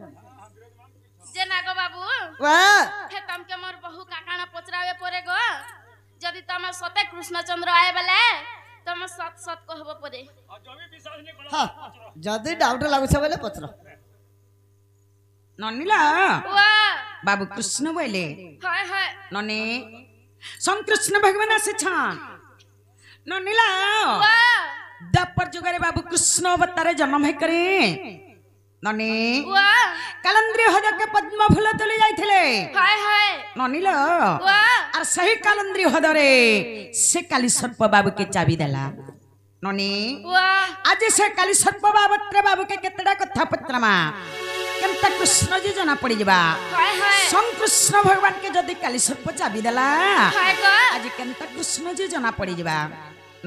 जे नागो बाबू वाह हे तमके मोर बहु काकाना पचरावे परे गो जदि तम सते कृष्णचंद्र आए बेले तम सत सत कहबो परे हां जदी डाउट लागुछ बोले पचर ननिला वा बाबू कृष्ण बोले हाय हाय नने संत कृष्ण भगवान आसे छान ननिला वा द्वापर जुगरे बाबू कृष्ण अवतारे जन्म है करे नने वा कालंद्री हद के पद्म फूल तले जाइथिले हाय हाय ननिला वा और सही कालंद्री हदरे से काली सर्प बाबू के चाबी देला ननी वा आज से काली सर्प बाबू बाबू के केतडा कथा पत्रमा केनता कृष्ण जी जना पड़ी जबा हाय हाय संग कृष्ण भगवान के जदी काली सर्प चाबी देला हाय को आज केनता कृष्ण जी जना पड़ी जबा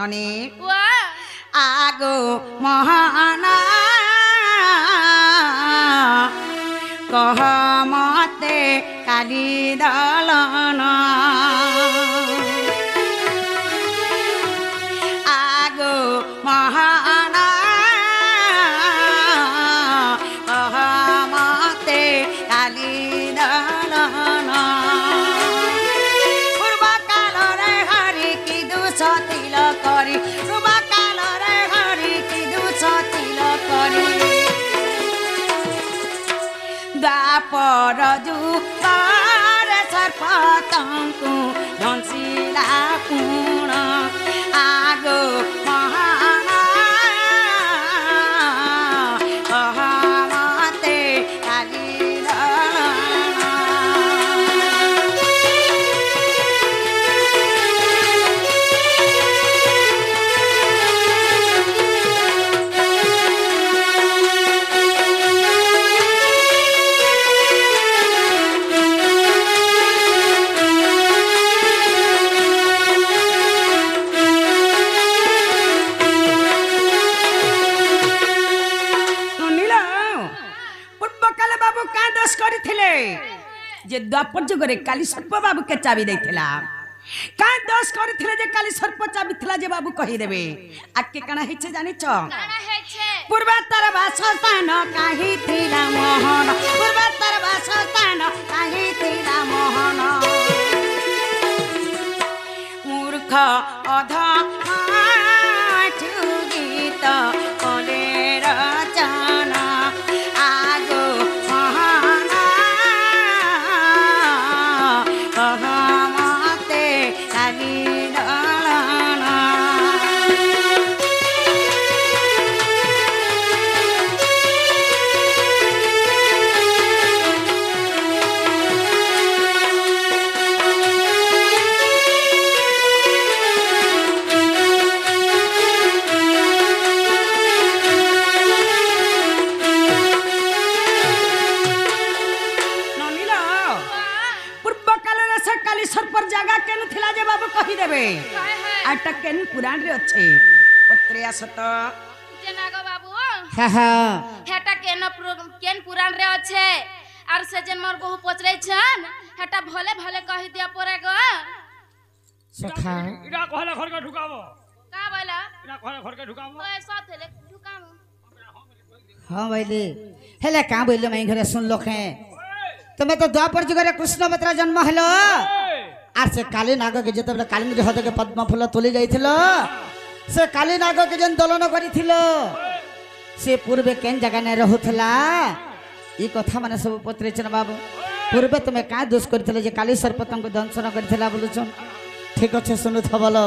ननी वा आगो महाना कह मते काली दलना आगो महाना कह मते काली दलना पूर्व काल रे हरि की दुसतिल करी पूर्व काल रे हरि की दुसतिल करी द्वापर जुगर सर्पतंकु धनशिला कुण आगो महाना कहमते काली दलना जे द्वापर जुगरे काली सर्प बाबू के चाबी देथिला का दस करथिले जे काली सर्प चाबी थिला जे बाबू कहि देबे आके कना हिचे जानि छ काना है छे पूर्वोत्तर वासस्थान काहि थिला मोहन पूर्वोत्तर वासस्थान काहि थिला मोहन मूर्ख अधा गीत कले रचना आगो महाना कहमते काली दलना हाय हाय आटा केन पुराण रे अच्छे पत्रिया सत जे नागो बाबू हा हा हेटा केन पुराण रे अच्छे आर से जन मोर बहु पचरै छन हेटा भले भले कहि दिया परे गो सखा इरा कहले घर के ढुकावो का बोला इरा कहले घर के ढुकावो ओए सब थेले ढुकामो हाँ भाईले हेले का बोले मैं घरे सुन लो खे तुम्हें तो द्वापर जुगरे कृष्ण बतरा जन्म हेलो आर से काली नाग के जते कालिंदी हद के पद्म फूल तोली जाइथिलो से काली नाग के जन दलन करिथिलो से पूर्वे केन जगह ने रहुथला ई कथा माने सब पत्रेचन बाबू पूर्वे तुमे का दोष करिथिले जे काली सर्पतंग को दंशन करिथिला बोलुछन ठीक अच्छे सुनु थबलो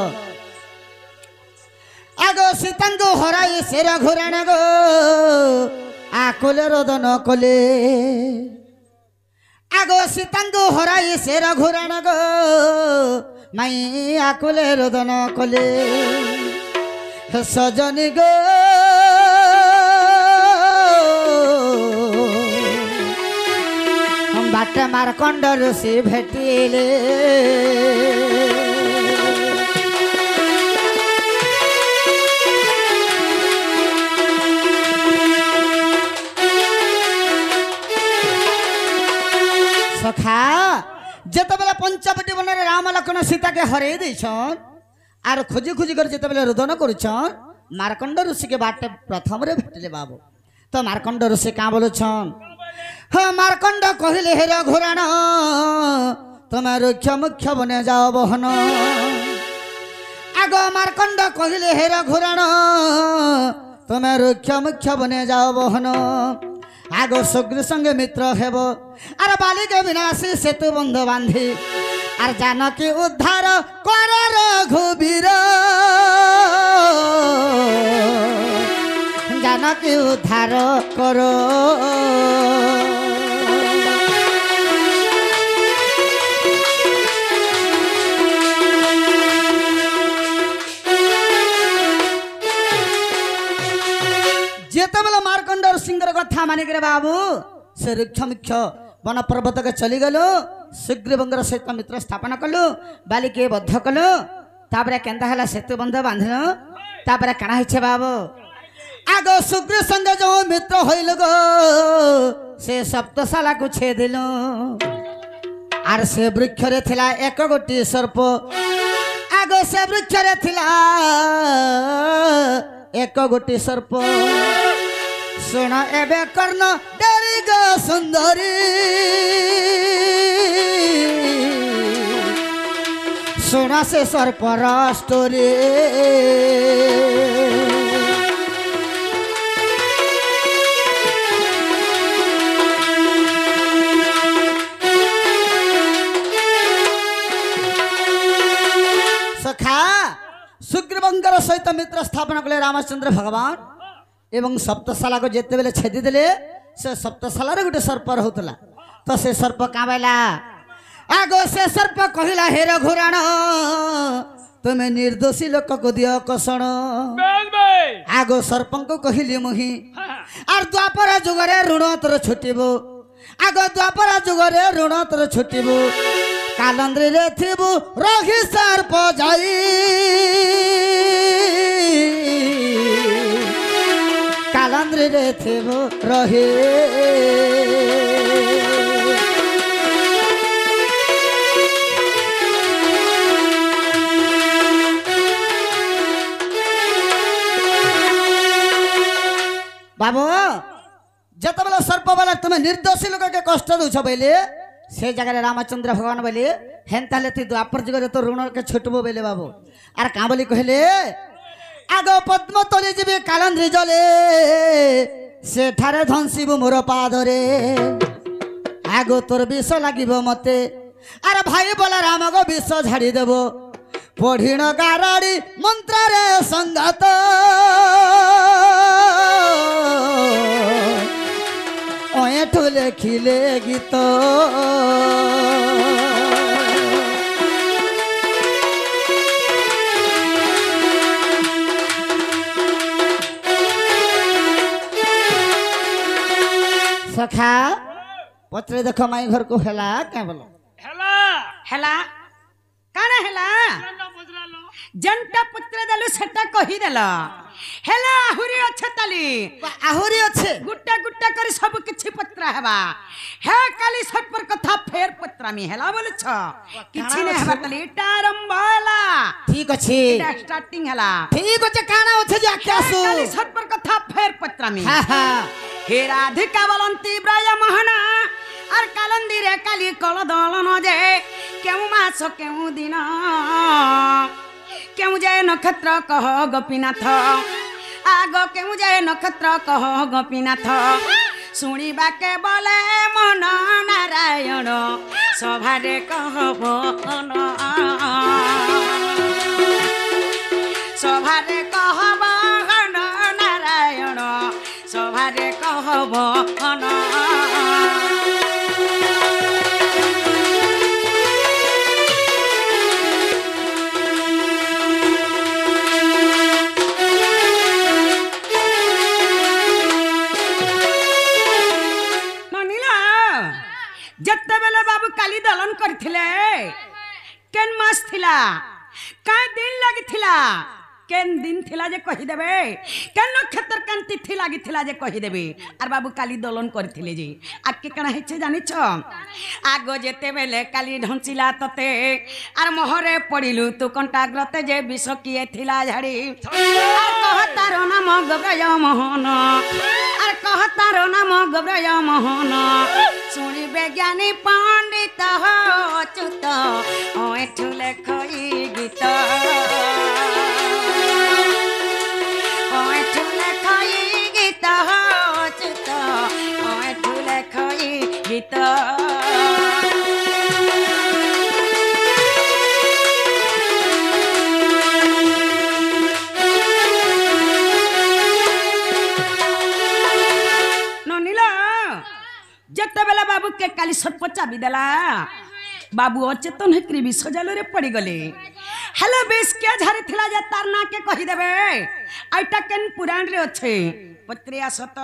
आगो सीतंदु हराई सेरा घुराण गो आकोले रोदन कोले आगो सीतंदु हराई सेरा घुराण गो माई आकोले रोदन कोले सजनी गो हम बाट मारकंड ऋषि भेटिले सखा जत बेला पंचवटी वन राम लक्ष्मण सीता के हरे देछन आर खोजी खोजी कर जत बेला रोदन करूछन मारकंड ऋषि के बाटे प्रथम रे भेटले बाबू तो मारकंड ऋषि का बोलछन हाँ मारकंड कहले हे रघुराण तुम्हें रुक्ष मुख्य बने जाओ बहन आगो मारकंड कहले हे रघुराण तुम्हें रुक्ष मुख्य बने जाओ बहन आगो सुग्री संगे मित्र हेब आर बालिके विनाशी सेतु बंध बांधी आर जानकी उद्धार कर रघुबीर जानकी उद्धार करो जेतबेला मार्कंड और सिंगर कथा मानिक बाबू से रुक्ष मुख्य वन पर्वत के चली गलु सुग्रीवंगर सहित मित्र स्थापन कलु बालिके बद्ध कलु तापरे केंदा हला सेतु बंध बांधलु तापरे काना हिचे बाबू आगो सुग्रीव संग जो मित्र होइल गो से सप्तशाला को छेदिलु आर से वृक्ष रे थिला एक गोटी सर्प आगो से वृक्ष रे थिला एक गोटी सर्प सुन एबे कर्ण डेरी गो सुंदरी सुन से सर्पर स्टोरी सखा सुग्रीवंकर सहित मित्र स्थापन कले रामचंद्र भगवान एवं सप्तशाला को जेते बेले छेदी देले से सप्तशाला रे गुटे सर्प रहउतला तो से सर्प काबेला आगो से सर्प कहिला हे रघुराण तुमे निर्दोषी लोक को दियो कसण आगो सर्पं को कहिली मुहि आर द्वापर जुगरे ऋण तोर छुटिबो आगो द्वापर जुगरे ऋण तोर छुटिबो कालंद्री रे थिबु रघी सर्प जाई कालंद्री रे थिबु रही बाबू जत बेला सर्प बेला तुम्हें निर्दोषी लोक के कष्ट दौछ बोले से जगह रामचंद्र भगवान बोले हेन्ता ती द्वापर जुग तो ऋण के छुटबो बोले बाबू आर का बोली कहले आगो पद्म तले जीवे कालंद्री जले से ठारे धनसीबु मोर पादरे आगो तोर विष लागिबो मते अरे भाई बोला राम गो विष झाड़ी देबो पढ़िण गाराड़ी मंत्र रे संगत ओएठु लेखिले गीत सखा पत्रे देख माई घर को हेला क्या बोलो हेला हेला काना हेला नंदा पजरा लो जंटा पुत्र देलु सेटा कहि देला हेला आहुरी अच्छे ताली आहुरी अच्छे गुट्टा गुट्टा करी सब किछि पत्र हेबा हे काली सटपर कथा फेर पत्र मी हेला बोले छ किछि ने हेबा ताली एटा आरंभ होला ठीक अछि एटा स्टार्टिंग होला ठीक अछि काना अछि जे आख्यासु काली सटपर कथा फेर पत्र मी हां हां हे राधिका बलंती ब्राय महना आर कालंदी रे काली कल दलन जे केउ मास केउ दिन केउ जाय नक्षत्र कह गोपीनाथ आगो केउ जाय नक्षत्र कह गोपीनाथ शुणिबा के बोले मन नारायण सभारे कहब सभारे कहब नारायण सभारे कहब जत्ते बेले बाबू काली दलन करथिले केन मास थिला का दिन लागिथिला केन दिन थिला जे कहि देबे केन नक्षत्र केन तिथि लागिथिला जे कहि देबे आर बाबू काली दलन करथिले जे आके कणा हेछे जानिछ आगो जेते बेले काली ढंचिला तते आर मोहरे पडिलु तू कंटाग्रते जे विष किए थिला झाड़ी आर कहतार नाम गब्रय मोहन आर कहतार नाम गब्रय मोहन শুনিবে জ্ঞানী পণ্ডিত অচ্যুত এঠু লেখই গীত এঠু লেখই গীত অচ্যুত এঠু লেখই গীত যেতবেলা বাবু কে কালি সর্প চাবি দেলা বাবু অচেতন হয়ে বিষ জলরে পড়িগলে হেলে বিষ কে ঝাড়ি থিলা যে তার না কে কহি দেবে আইটা কেন পুরাণ রে আছে পত্রিয়া সত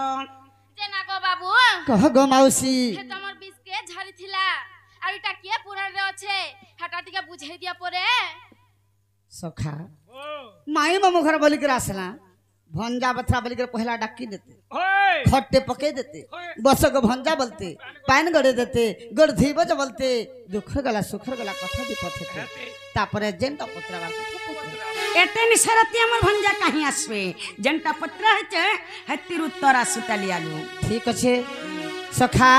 যে না গো বাবু কহ গো মাউসী হে তোমার বিষ কে ঝাড়ি থিলা আর এটা কে পুরাণ রে আছে হেটা টিকে বুঝাই দিয়া পরে সখা মাই মামু ঘর বলিकर আসला भंजा बथरा बोलिकर पहला डाकी देते खट्टे पके देते बस को भंजा बोलते पान गड़े देते गड़ धीबज बोलते दुखर गला सुखर गला कथा भी पथेते तापरे जेंटा पत्रा बार एते निसरती हमर भंजा कहीं आसबे जेंटा पत्रा हेचे हेतिर उत्तर आसुताली आलू ठीक अच्छे सखा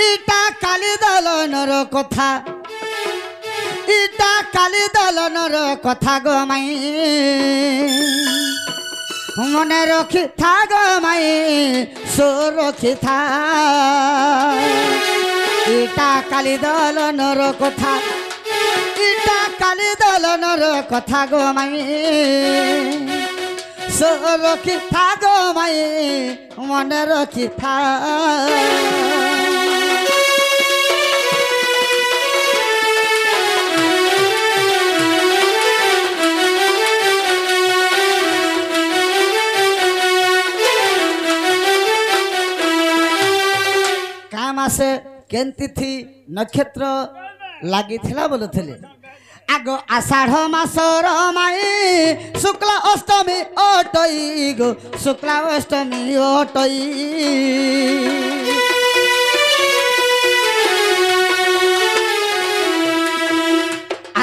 इटा काली दलनर कथा इटा काली दलनर कथा गो माई मने रखी था गो माई सो रखी था इटा काली दलनर कथा इटा काली दलनर कथा गो माई सो रखी था गो माई मने रखी था मासे केन तिथि नक्षत्र लगी बोलुले आगो आषाढ़ मासर माई शुक्ला अष्टमी अटई गो शुक्ला अष्टमी अटई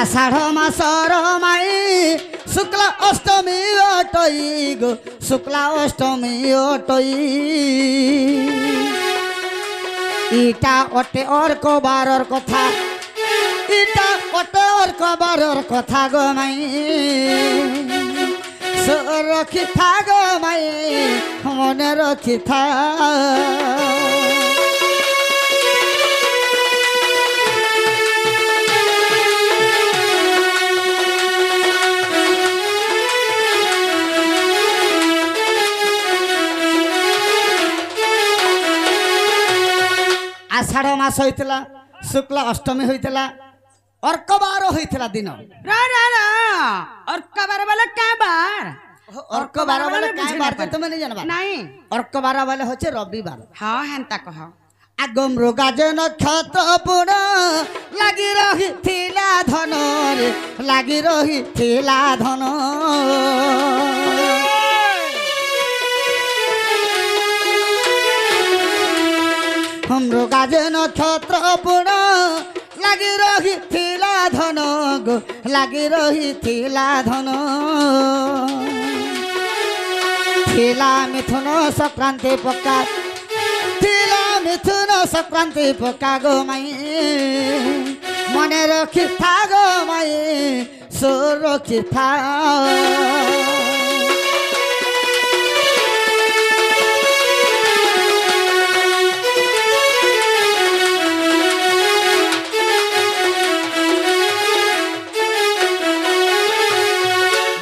आषाढ़ मासर माई शुक्ला अष्टमी अटई गो शुक्ला अष्टमी अटई इटा ओटे और को बारर कथा इटा ओटे और को बारर कथा गो माई सो रखी था गो माई मने रखी था आषाढ़ मास होइतला शुक्ला अष्टमी होइतला अर्क बार होइतला दिन रा रा रा अर्क बार वाला का बार अर्क बार वाला का बार त तुम नहीं जानबा नहीं अर्क बार वाला होचे रविवार हां हेंता कह आगम मृगाजे नक्षत्र पुण लागी रही थिला धन रे लागी रही थिला धन हमरो गाजे नक्षत्र पुण लागी रही थिला धन गो लागी रही थिला धन थिला मिथुन संक्रांति पक्का थिला मिथुन संक्रांति पक्का गो माई मने रखी था गो माई सो रखी था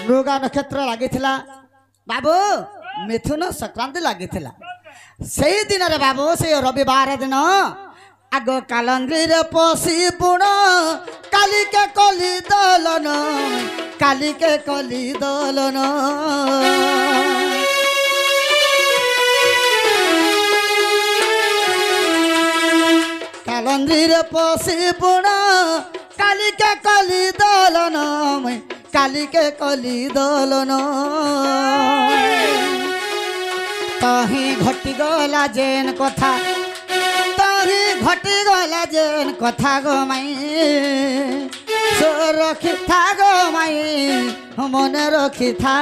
मृगा नक्षत्र लगी बाबू मिथुन संक्रांति लगी से दिन रे बाबू से रविवार दिन आग कालंद्री रे पशी पुण काली के कली दलन काली के कली दलन कालंद्री रे पशी पुण काली के कली दलन काली के कली दलन तही घटी गला जेन कथा तही घटी गला जेन कथा गो माई सो रखी था गो माई मन रखी था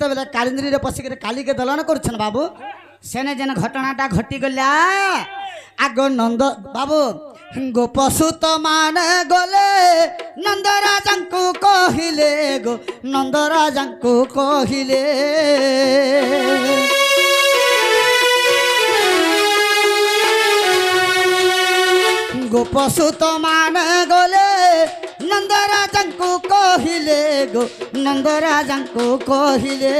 যেতবেলে কালিন্দ্রীরে পশিকি কালীকে দলন করছেন বাবু সেনে যেন ঘটনাটা ঘটি গলা আগ নন্দ বাবু গোপসুত মানে গলে নন্দরাজাঙ্কু কহিলে গো নন্দরাজাঙ্কু কহিলে গোপসুত মানে গলে নন্দরাজাঙ্কু কহিলে গো নন্দরাজাঙ্কু কহিলে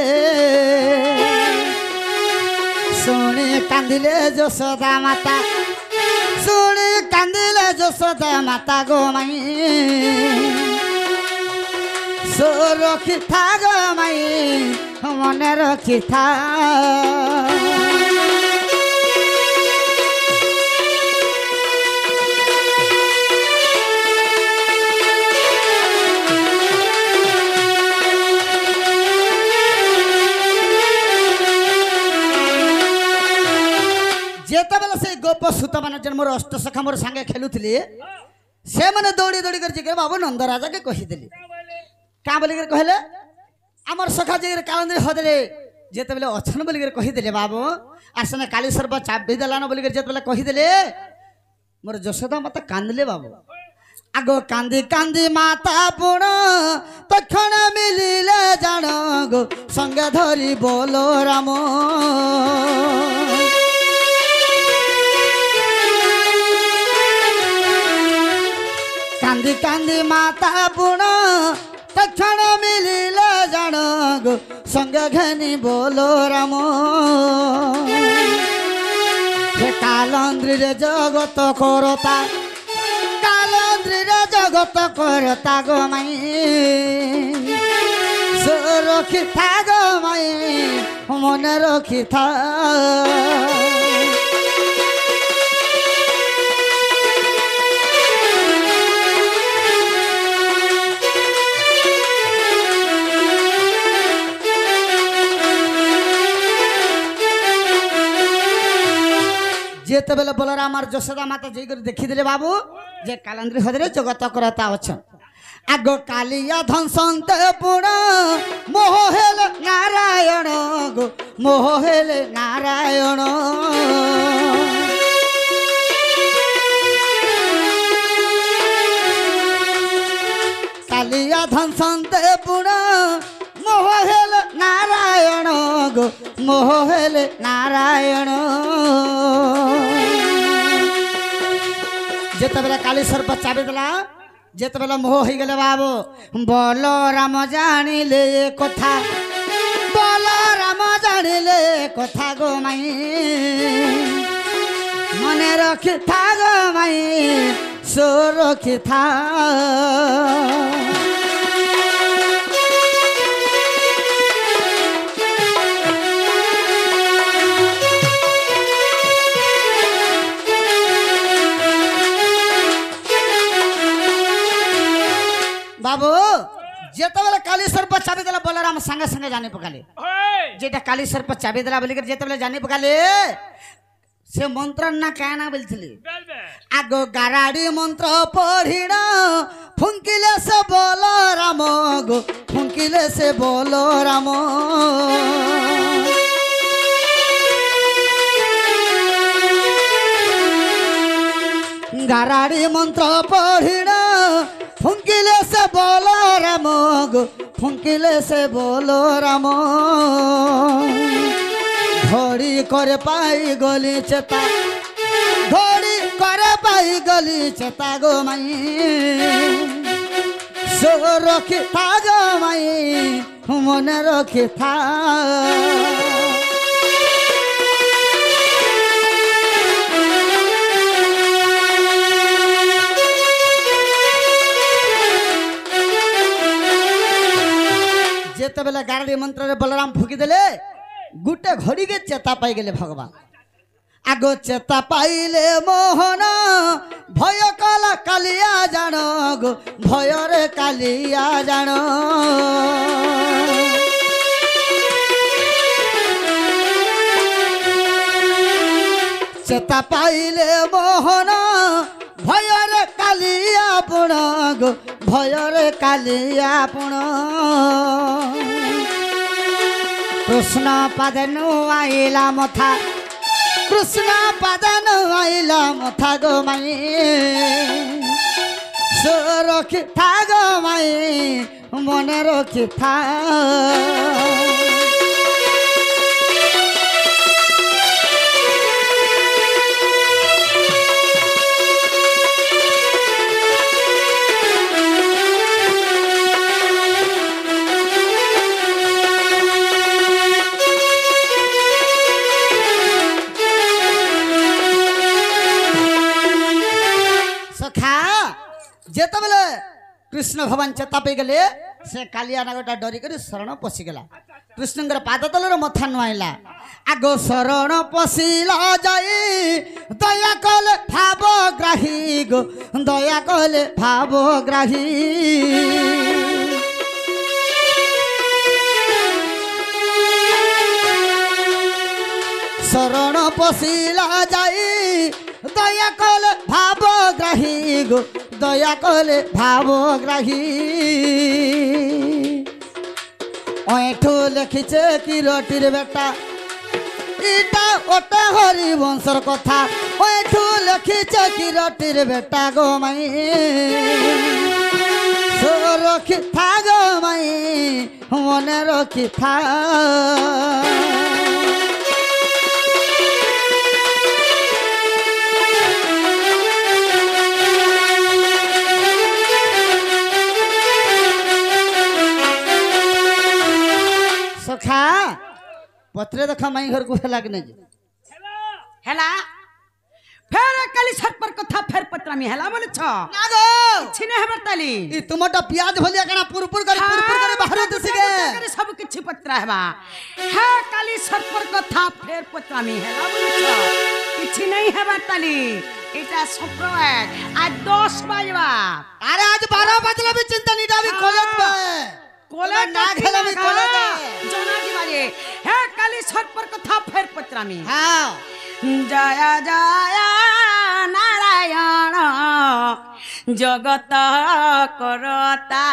শুনি কান্দিলে যশোদা মাতা শুনি কান্দিলে যশোদা মাতা গো মাই রক্ষিথা গো মাই মনে রক্ষিথা যেতবেলে সেই গোপ সুত মানে যেন মোর অষ্টসখা মোর সাঙ্গে খেলুলি সে মানে দৌড়ি দৌড়ি করে জিগে বাবু নন্দরাজাকে কহিদেলি কাঁ বলিকি কহিলে আমার সখা জিগে কালন্দ্রী হদরে যেতবেলে অছন বলিকি কহিদেলে বাবু আর সেনে কালী সর্ব চাবি দেলান বলিকি যেতবেলে কহিদেলে মোর যশোদা মাতা কান্দলে বাবু আগ কান্দি কান্দি মাতা পুণ তক্ষণ মিলিলে জান গো সঙ্গে ধরি বলো রাম কান্দি কান্দি মাতা পুণ তক্ষণ মিলিলে জান গো সঙ্গে ঘেনি বলো রাম সে কালন্দ্রীরে জগত করতা কালন্দ্রীরে জগত করতা গো মাই রক্ষিথা গো মাই মনে রক্ষিথা যেতবেলে বলরাম আর যশোদা মাতা যেই করে দেখিদেলে বাবু যে কালন্দ্রী হদরে জগত করতা অছন আগ কালিয়া ধ্বংসন্তে পুণ মোহ হেলে নারায়ণ গো মোহ হেলে নারায়ণ কালিয়া ধ্বংসন্তে পুণ মোহ হেলে নারায়ণ গো মোহ হেলে নারায়ণ যেতবেলে কালী সর্প চাবি দেলা যেতবেলে মোহ হয়ে গেলে বাবু বলরাম জানিলে কথা বলরাম জানিলে কথা গো মাই মনে রক্ষিথা গো মাই সুরক্ষিথা বাবু যেতবেলে কালী সর্প চাবি দেলা বলরাম সঙ্গে সঙ্গে জানি পকালে যেটা কালী সর্প চাবি দেলা বলি যেতবেলে জানি পকালে সে মন্ত্র না কেন বলছিলি আগ গারাড়ি মন্ত্র পড়িণ ফুঙ্কিলে সে বলরাম গো ফুঙ্কিলে সে বলরাম গারাড়ি মন্ত্র পড়িণ ফুঙ্কিলে সে বলরাম গো ফুঙ্কিলে সে বলরাম ধরি করে পাই গলি চেতা ধরি করে পাই গলি চেতা গো মাই সুরক্ষিথা গো মাই মনে রক্ষিথা যেতবেলে গারাড়ি মন্ত্রে বলরাম ফুকি দেলে গুটে ঘড়িকে চেতা পাই গেলে ভগবান আগ চেতা পাইলে মোহন ভয় কলা কালিয়া জান গো ভয়রে কালিয়া জান চেতা পাইলে মোহন ভয়রে কালিয়া পুণ গো ভয়রে কালিয়া পুণ কৃষ্ণ পাদনু আইলা মথা কৃষ্ণ পাদনু আইলা মথা গো মাই রক্ষি থা গো মাই মনে রক্ষি থা যেতবেলে কৃষ্ণ ভগবান চেতা পেয়ে গেলে সে কালিয়া নাগটা ডরি করে শরণ পশিগলা কৃষ্ণঙ্কর পাদ তলর মথা নুয়াইলা আগ শরণ পশিলা যাই দয়া কলে ভাবগ্রাহী গো দয়া কলে ভাবগ্রাহী শরণ পশিলা যাই দয়া কলে ভাবগ্রাহী গো দয়া কলে ভাবগ্রাহী ওঠু লেখিছে কিরটির বেটা এটা ওটা হরি বংশর কথা ওঠু লেখিছে কিরটির বেটা গো মাই রক্ষি থা গো মাই মনে রক্ষি থা सखा पत्रे देखा माई घर को हेला कि नहीं हेला फेर काली छत पर कथा फेर पत्रा में हेला बोले छ नागो छिने हमर ताली ई तुमटा प्याज भलिया कना पुरपुर करे बाहर दिसगे करे सब किछि पत्रा हेबा हे काली छत पर कथा फेर पत्रा में हेला बोले छ किछि नहीं हेबा ताली एटा शुक्रवार आज 10 बजवा अरे आज 12 बजला भी चिंता नहीं डाबी कॉलेज पे कॉलेज ना खेला भी कॉलेज जना जी बारे हे काली छत पर कथा फेर पत्रा में हां जय जय नारायण जगत करता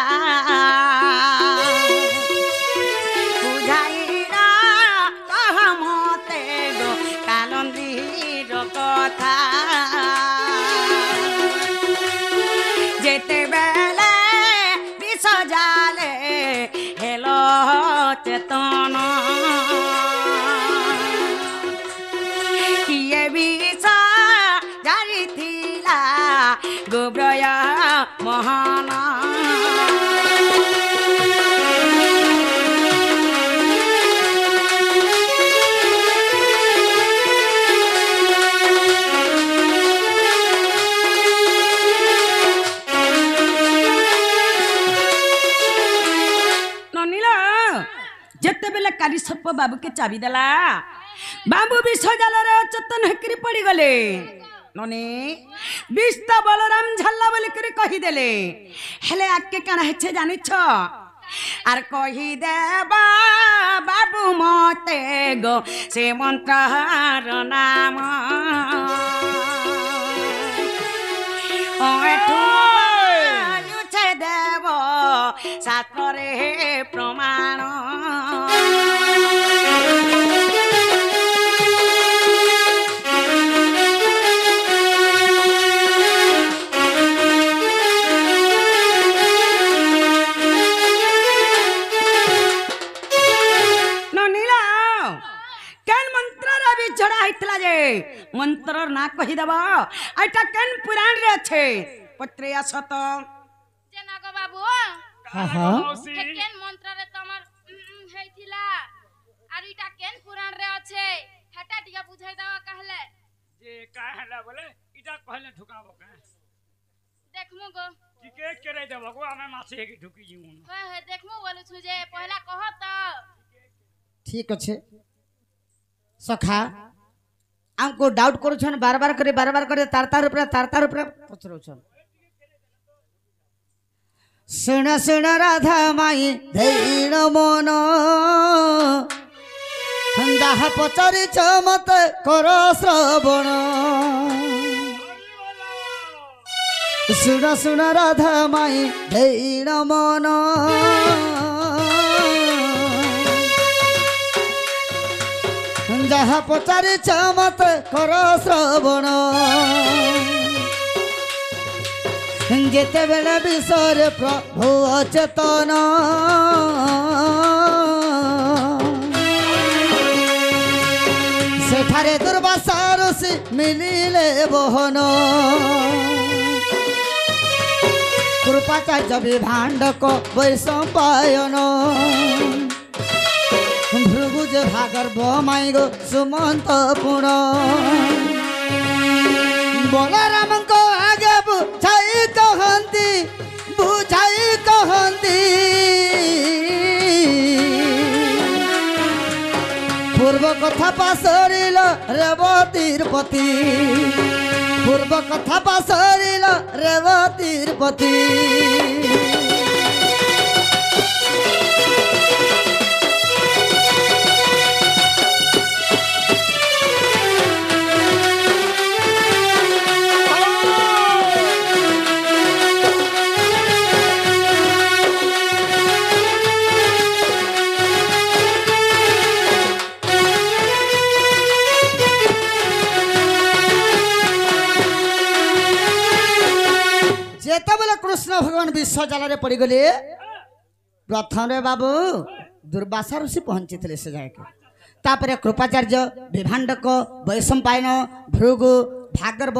बुझाइरा कह मते गो कालंदीर कथा जेते बेले विष जाले हेलो चेतन गोब्रय महान ननीला जेते बेले काली सर्प बाबू के चाबी देला बाबू विष जाल चेतन हेकरी पड़ी गले ननी बिस्ता बलराम झल्ला बोली करे कही देले हेले आके काना हेछे जानि छ आर कही देबा बाबू मते गो से मंत्रर नाम ओठू लुछे देव शास्त्रे प्रमाण मंत्र ना कही देबा आइटा केन पुराण रे छे पत्रे असत जे नागो बाबू हां हां हे केन मंत्र रे तमर हेथिला आर इटा केन पुराण रे अछि हेटा टिका बुझाई दवा कहले जे कहला बोले इटा कहले ढुकाबो का देखमु गो टिके करे देबो गो हमें माछे की ढुकी जीउ हे देखमु बोलु छु जे पहला कह त ठीक अच्छे सखा हमको डाउट करूछन बार बार करे तार ऊपर पचरोछन सुन सुन राधा माई धैण मन दाह पचारि मत कर श्रवण सुन सुन राधा माई धैण मन ଯାହା ପଚାରିଛ ମତେ କର ଶ୍ରବଣ ଯେତେବେଳେ ବିଷୟରେ ପ୍ରଭୁ ଅଚେତନ ସେଠାରେ ଦୁର୍ବାସା ଋଷି ମିଳିଲେ ବହନ କୃପାଚାର୍ଯ୍ୟ ବିଭାଣ୍ଡକ ବୈଶମ୍ପାୟନ ভৃগুজ ভাগর্ভ মাইগ সুমন্ত পুণ বলরামঙ্ক আগে বুঝাই কহন্তি পূর্ব কথা পাশরিল রেবতীর পতি পূর্ব কথা পাশরিল রেবতীর পতি যেতবেলে কৃষ্ণ ভগবান বিশ্ব জালরে পড়িগলে প্রথমে বাবু দুর্বাসা ঋষি পৌঁছিলে সে জায়গা তাপরে কৃপাচার্য বিভাণ্ডক বৈশম্পায়ন ভৃগু ভাগর্ভ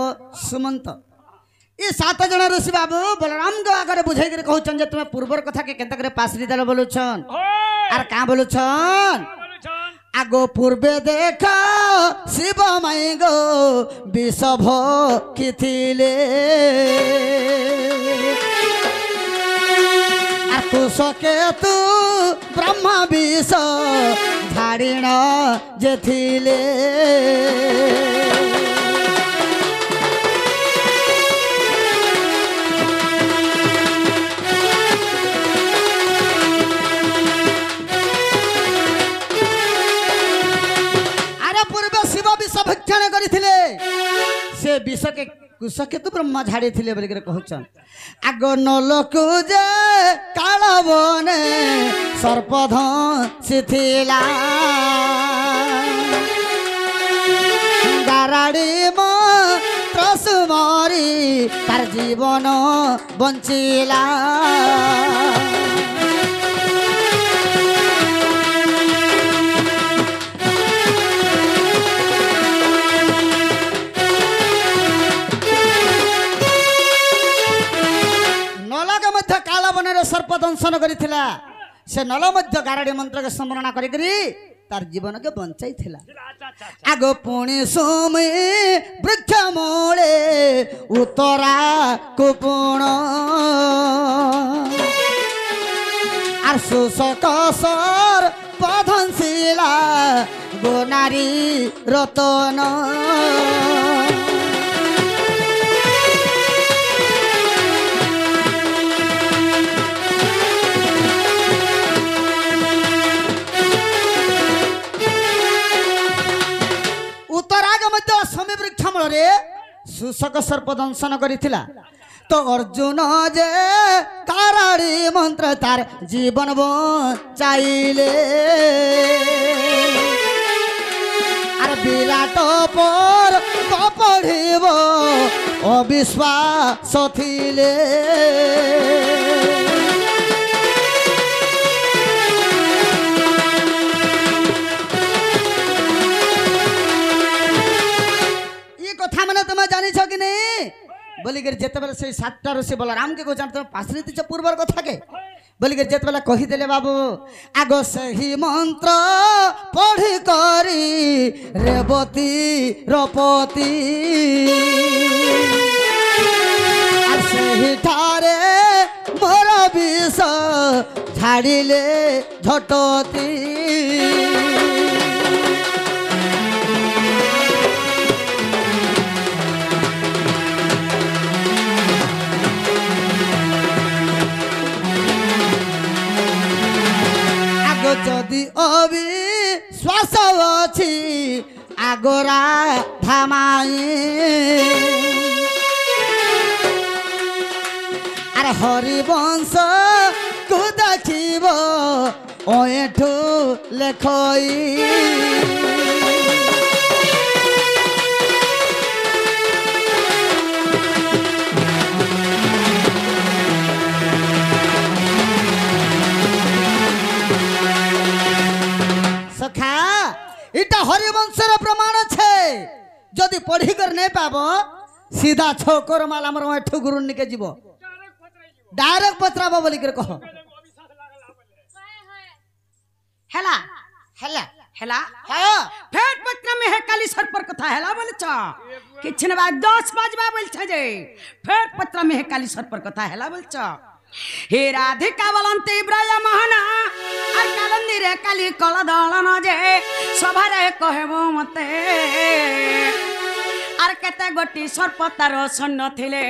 সুমন্ত ये 7 जन ऋषि बाबू बलराम को आगे बुझे कहन जे तुम्हें पूर्वर कथा के केंता करे पासरी देल बोलुछन आर का बोलुछन आगो पूर्वे देखा शिव माई गो विषभ किथिले कुशके तू ब्रह्मा विष झाड़ीण जे थिले भक्षण करथिले से विष के कुशके तू ब्रह्मा झाड़ी थिले बोल के कहउछन आगो नलकु जे काला बने सर्पध सिथिला गाराड़ी म त्रसुमारी तार जीवन बंचिला सर्प दंशन करिथिला से नल मध्य गाराड़ी मंत्र के स्मरण करी तार जीवन के बंचाई थिला आगो पुणी सुमी वृक्ष मूले उतरा कुपुण आर सुशक सर पधनशिला गोनारी रतन सुशक सर्प दंशन करिथिला तो अर्जुन जे गाराड़ी मंत्र तार जीवन बचाइले आर विराट पर पढ़िब अविश्वास थिले कथा मैंने तुम्हें जानी छो कि नहीं बोली कर जेते बेले से 7टा ऋषि बलराम के को जानते पासरी दिछ पूर्वर कथा के बोली कर जेते बेले कहि देले बाबू आगो सही मंत्र पढ़ी करी रेवती रपति आर सही ठारे मोर विष झाड़िले झटती जदि अविश्वास अछि आगोरा धामाई आर हरिवंश को देखिब ओठू लेखई जदि पढ़ी कर नहीं पाबो सीधा छोकर माल हमर एठू गुरु निके जीवो डायरेक्ट पत्राबो बोली कर कहो हेला हला हेला हां फेर पत्र में है काली सर पर कथा हेला बोले छ किछन बाद 10 बजबा बोल छ जे फेर पत्र में है काली सर पर कथा हेला बोल छ हे राधिका बलंती ब्रज महना আর কালন্দিরে কালি কল দলন যে সভারে কহেব মতে আর কেতে গটি সর্পতার সন্ন থিলে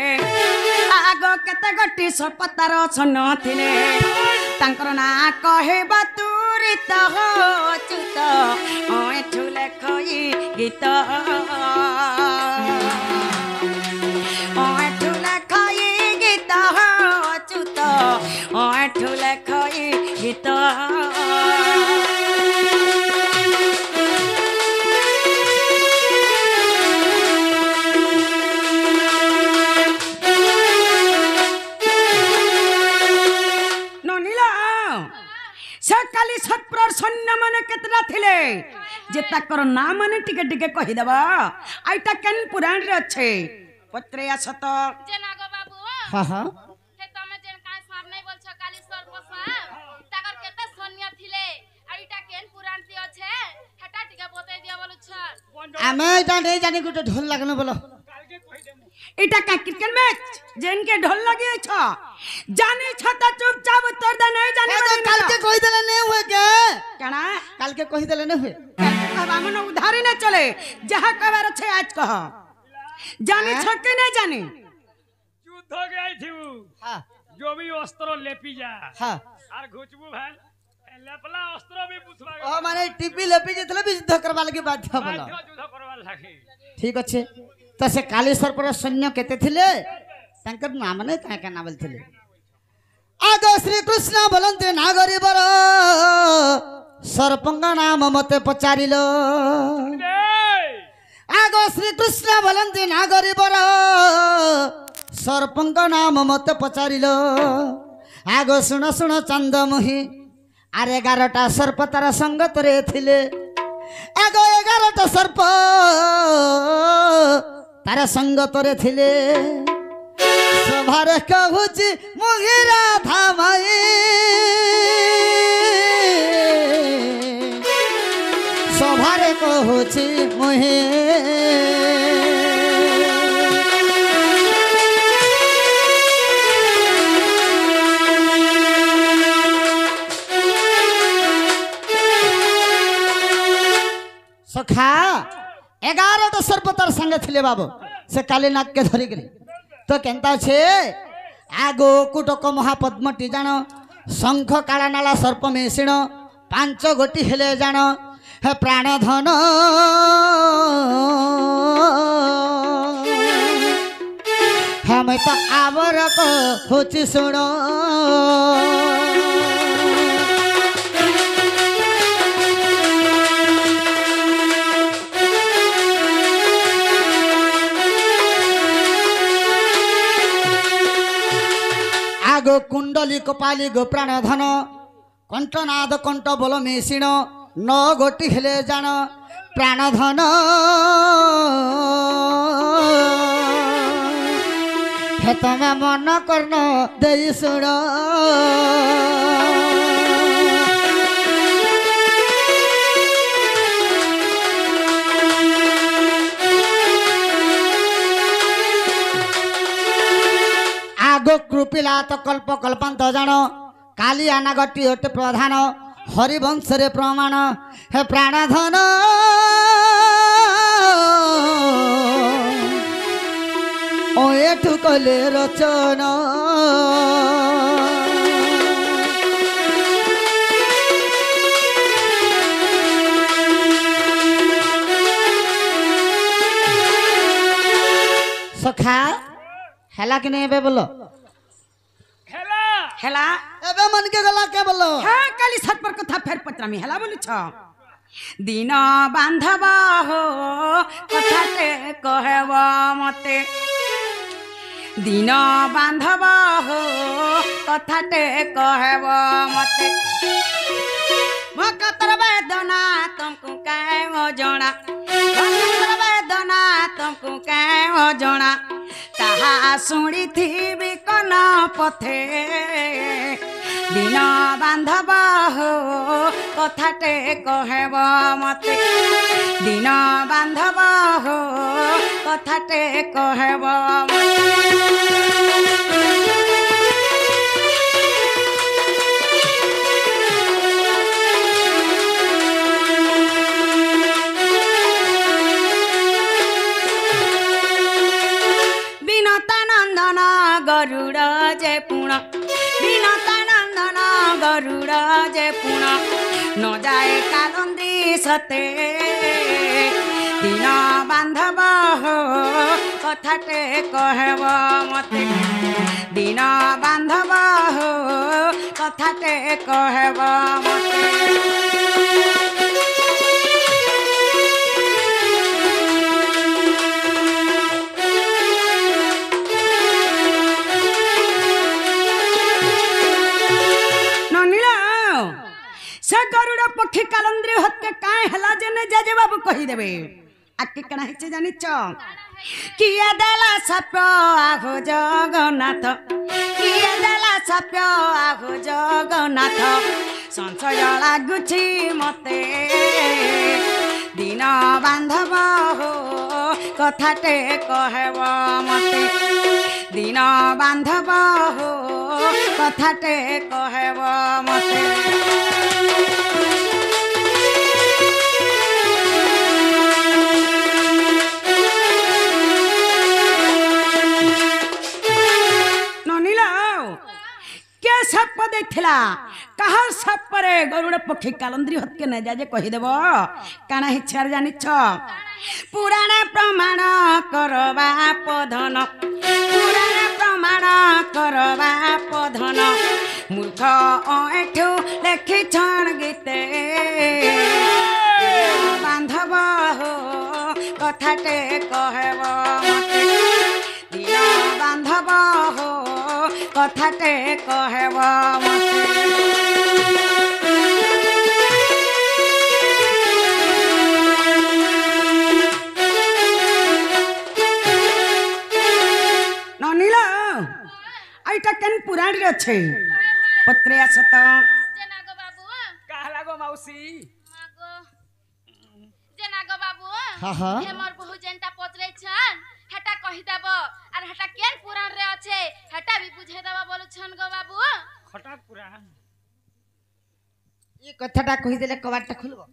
আগ কেতে গটি সর্পতার সন্ন থিলে তাঙ্কর না কহেবা তুরিত চুত এঠু লেখই গীত এঠু লেখই গীত চুত এঠু লেখই গীত काली सत्पर सैन्य माने केतरा थिले जे ताकर ना माने टिके टिके कहि देबा आइटा केन पुराण रे अच्छे पत्रे असत जे नागो बाबू हां हां हे तमे जेन काय साफ नै बोलछ काली सर्प साफ ताकर केते सैन्य थिले आइटा केन पुराण ती अछि हेटा टिके बतै दिया बोलछ आमे इटा नै जानि गुटे ढोल लागनो बोलो इटा का क्रिकेट मैच जेन के ढोल लगे छ जाने छ त चुपचाप उत्तर दे नै जाने काल के कहि देले नै हुए के कना काल के कहि देले नै हुए कहबा मन उधारे न चले जहा कहबार छै आज कह जाने छ के नै जाने युद्ध हो गई थी हां जो भी अस्त्र लेपी जा हां और घुचबू भाई लेपला अस्त्र भी पुछबा ओ माने टीपी लेपी जेतले भी युद्ध करबा लगे बाध्य बोलो युद्ध करबा लागे ठीक अच्छे तो से कालीश्वर पर सैन्य केते थिले तांकर नाम नै का नाम बोलथिले आगो श्री कृष्ण बोलंते नागरी बर सर्पंग नाम मते पचारिलो आगो श्री कृष्ण बोलंते नागरी बर सर्पंग नाम मते पचारिलो आगो सुन सुन चंदमुही आरे 11टा सर्प तार संगत रे थिले आगो 11टा सर्प तार संगत रे थिले सभारे कहूची मुगिरा धामाई सभारे कहूची मुहि सखा 11टा सर्प तार संग थिले बाबू से काली नाग के धरी गरी तो केंता छे आगो कुटक महापद्मटी जान शंख काला नाला सर्प मेसिण 5 गोटी हेले जान हे प्राणधन हमें तो आवरक होची सुण आगो कुंडली कपाली गो प्राणधन कंठनाद कंठ बोल मेसिण 9 गोटी हेले जान प्राणधन हे तमे मन कर्ण देई सुण आगो कृपिला तो कल्प कल्पांत जान काली आनागटी होते प्रधान हरिवंश रे प्रमाण हे प्राणधन ओ एठु कले रचन सखा हेला कि नहीं बोलो खेला हेला एबे मन के गला के बोलो हां काली सत पर कथा फेर पत्रा में हेला बोली छ दिन बांधव हो कथाते कहब मते दिन बांधव हो कथाते कहब मते भक्तर वेदना तुमको काहे हो जणा भक्तर वेदना तुमको काहे हो जणा ताहा शुणी थी कन पथे दिन बांधव हो कथाटे कहब मते दिन बांधव हो कथाटे कहब বিনতানন্দন গরুড় যে পুণ বিনতানন্দন গরুড় যে পুণ ন যায় কালন্দি সতে দিন বান্ধব হো কথাটে কহব মতে দিন বান্ধব হো কথাটে কহব মতে से गरुड़ पक्षी कालंद्री हत्या काहे हला जने जाजे बाबू कहि देबे आके कना हिचे जानिच किया देला सप्य आहो जगन्नाथ किया देला सप्य आहो जगन्नाथ संशय लागुछि मते दिन बांधव हो कथाटे कहब मते दिन बांधव हो कथाटे कहब मते क्या सप देखला कहा सप रे गरुड़ पक्षी कालंद्री हत्या न जाजे कहि देबो काना हिच्छार जानिछ पुराण प्रमाण करबा पधन पुराण प्रमाण करबा पधन मूर्ख एठु लेखि छण गीते बांधव हो कथाटे कहब मते दिन बांधव हो कथाटे कहब मते ननीला आइटा केन पुराण रे छे पत्रे आसत जेनागो बाबू कहा लागो मौसी मागो जेनागो बाबू हाँ हाँ हमर बहु जनता पत्रे छन हटा कहि देब और हटा केन पुराण रे আছে हटा भी बुझे देब बोलु छन गो बाबू खटा पुराण ये कथाटा कहि देले कबाटटा खुलबो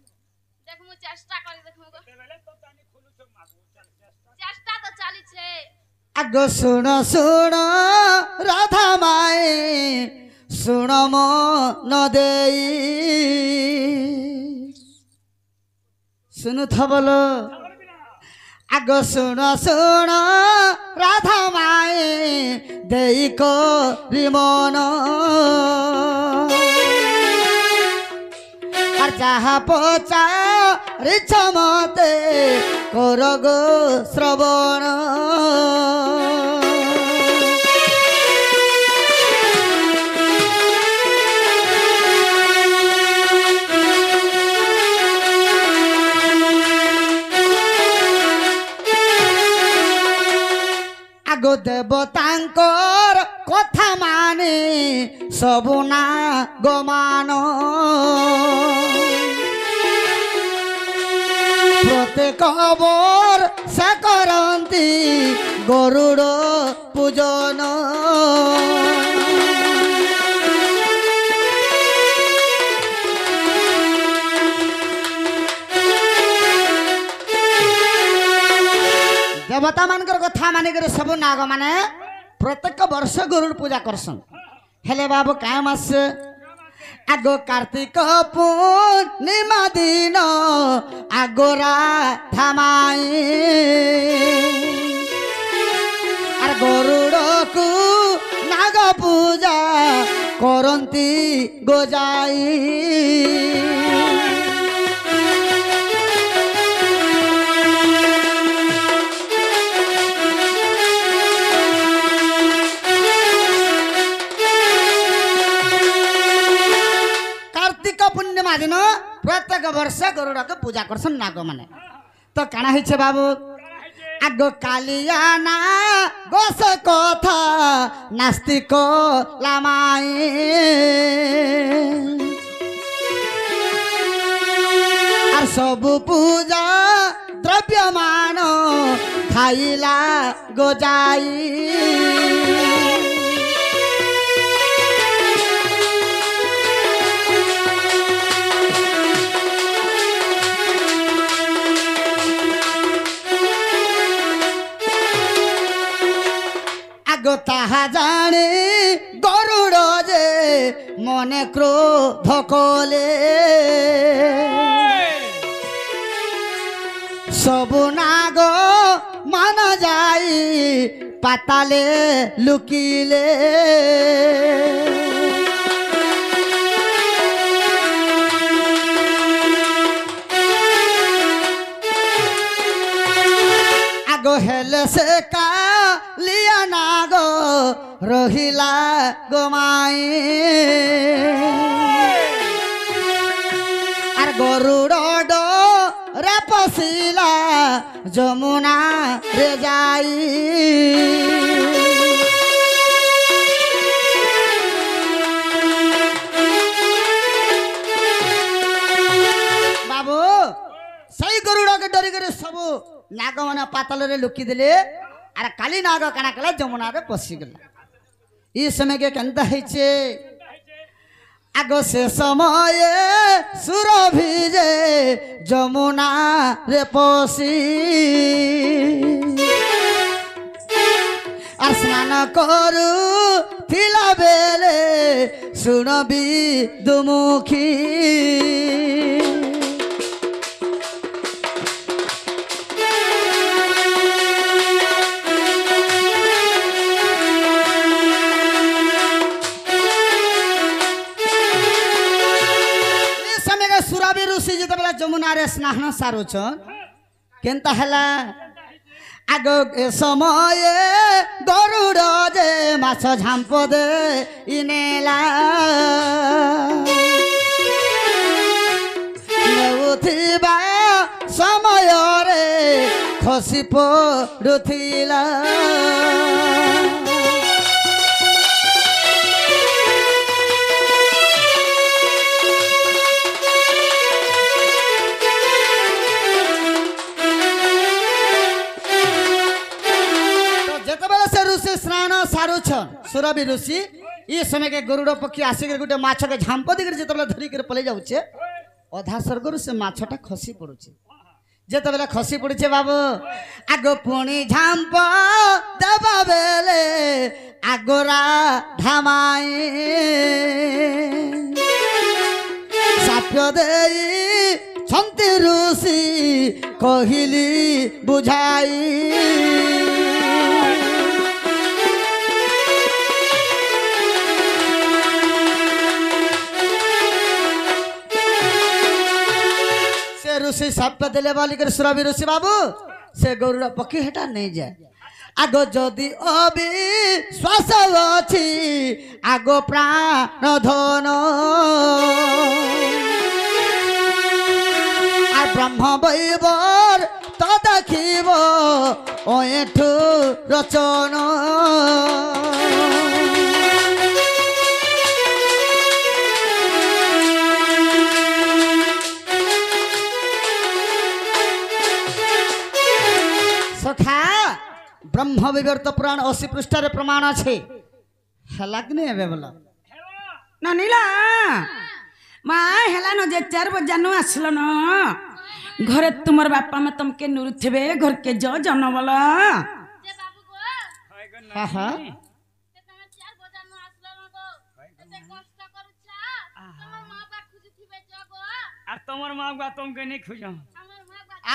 देख मु चेष्टा करी देखमु गो बेले तो तानी खुलु छ मागो चल चेष्टा चेष्टा तो चाली छे आगो सुन सुन राधा माए सुन मन देई सुनु थबलो आगो सुन सुन राधा माए देई को रिमन আর যাহা পচা রিছ মতে কর গো শ্রবণ আগো দেবতাঙ্কর কথা মানে সবু না গমান প্রত্যেক বর সে করন্তি গরুড় পূজন देवता मानकर कथा मानिकर सब नाग माने प्रत्येक वर्ष गरुड़ पूजा करसन हेले बाबू क्या मास आगो कार्तिक पूर्णिमा दिन आगोरा थामाई আর গরুড়কু নাগ পূজা করন্তি গোজাই ପୂର୍ଣ୍ଣିମା ଦିନ ପ୍ରତ୍ୟେକ ବର୍ଷ ଗରୁଡ଼ କେ ପୂଜା କରସନ୍ ନାଗ ମାନେ ତ କାଣା ହେଇছে ବାବୁ ଆଗ କାଲିଆ ନା ଗୋସ କଥା ନାସ୍ତିକ ଲାମାଇ আর সবু পূজা দ্রব্যমান খাইলা গোজাই আগ তাহা জানে গরুড় যে মনে ক্রোধ কলে সবু নাগ মানা যাই পাতালে লুকিলে আগ হেলে সে কালিয়া নাগ রহিলা গোমাই আর গরুড় রে পশিলা যমুনা রে যাই বাবু সেই গরুড়কে ডরি করে সবু নাগ মানে পাতলরে লুকি দিলে আর কালি নাগ কানা কলা যমুনারে পশি গলা এই সময়কে কেনতা হইছে আগ সে সময়ে সুরভিজে যমুনা রে পশি আর স্নান করু থিলা বেলে শুনবি দুমুখী ऋषि जितेबाला जमुना रे स्नान सारुछन केनता हला आग ए समय गरुड़ जे माछ झांप दे इनेला नेउथिबा समय रे खसी पडुथिला स्नान सारुछन सुरभि ऋषि ये समय के गरुड़ पक्षी आसिक गोटे माछ के झांप दिकर जिते धरिक पलि जाऊे अधा स्वर्गर से माछटा खसी पड़ुचे जिते खसी पड़े बाबू आग पुणी झांप देवा बेले आगोरा धामाई साप्य देई छंती ऋषि कहली बुझाई ऋषि साप्य देले बोलिकर सुरभि ऋषि बाबू से गरुड़ पक्षी हेटा नहीं जाए आग जदि अविश्वास अछि आग प्राण धन आ ब्रह्म वैवर तो देखिब ओठु रचन सखा ब्रह्म विवर्त पुराण 80 पृष्ठ रे प्रमाण আছে হেলাকনি হবে বলা না নীলা মা হেলা ন যে 4 बजे नो আসলো ন ঘরে তোমার বাপা মা তমকে নুরুথিবে ঘর কে জ জন বলা যে বাবু গো হ্যাঁ হ্যাঁ তে তুমি 4 बजे नो আসলো না গো এতে কষ্ট করছা তোমার মা বাপ খুঁজিথিবে জ গো আর তোমার মা বাপ তোমাকে নেই খুঁজো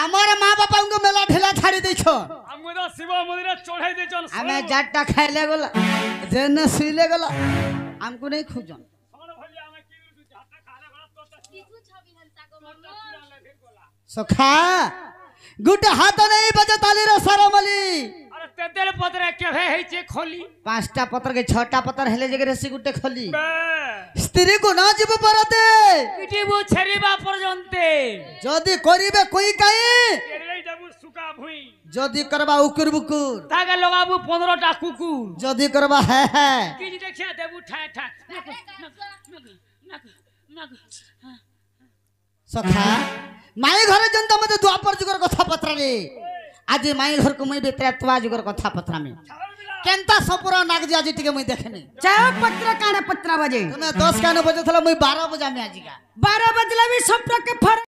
আমার মা বাপা को मेला ढेला छाड़ी देछो हमको तो शिव मंदिर चढ़ाई दे चल हमें जाटा खाइले गला जेने सुइले गला हमको नहीं खुजन सोन भलिया में की जाटा खाले गला तो किछु छबि हंता गो मम्मा सखा गुट हाथ नहीं बजे ताली रे सरमली अरे তেতেল পত্রে কেভে হইছে খলি 5টা পত্র কে 6টা পত্র হেলে জেগে রেসি গুটে খলি বে স্ত্রী কো না যাব পারাতে ইটিবু ছেড়িবা পর্যন্তে যদি করিবে কই কাই এড়াই যাবু সুকা ভুই যদি করবা উকুর বুকুর তাকে লগাবু 15টা কুকুর যদি করবা হ্যাঁ হ্যাঁ কি দেখিয়া দেবু ঠা ঠা সখা মাই ঘরে জন্ত মতে দ্বাপর যুগর কথা পত্র রে আজ মাই ঘর কো মুই বেত্রাতবা যুগর কথা পত্র আমি কেনতা সপুরা নাগ যে আজ টিকে মুই দেখেনি चाहे पत्र काने पत्र बजे তুমি 10 কানে বজে থলা মুই 12 বজে আমি আজিকা 12 बजला भी सब के फर